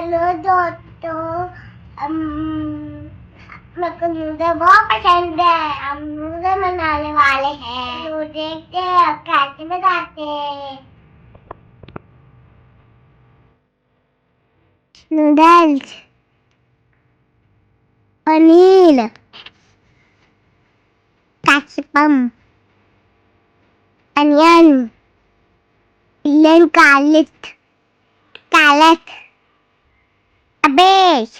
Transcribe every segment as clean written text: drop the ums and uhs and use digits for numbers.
Hello दोस्तों, मेरे को नूडल बहुत पसंद है। हम नूडल बनाने वाले हैं। तो देखते हैं अब कैसे बनाते हैं noodles. Paneer, capsicum, onion, garlic, carrot, cabbage,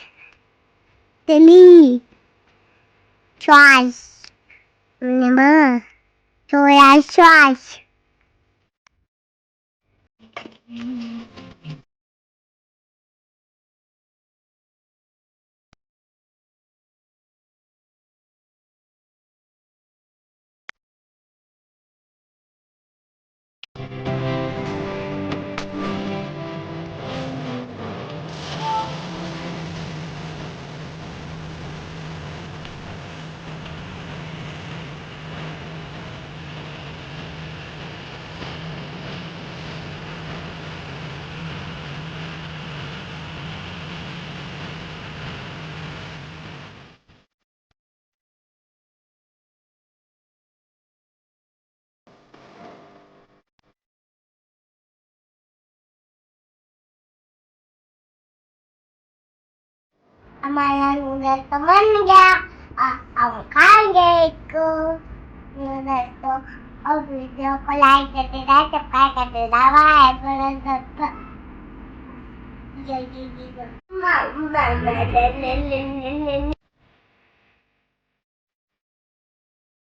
chili, sauce, lemon, soya sauce. हमारा नूडल तो बन गया। अब खाएंगे इसको नूडल तो। और वीडियो को लाइक कर देना, सब्सक्राइब कर देना। बाय।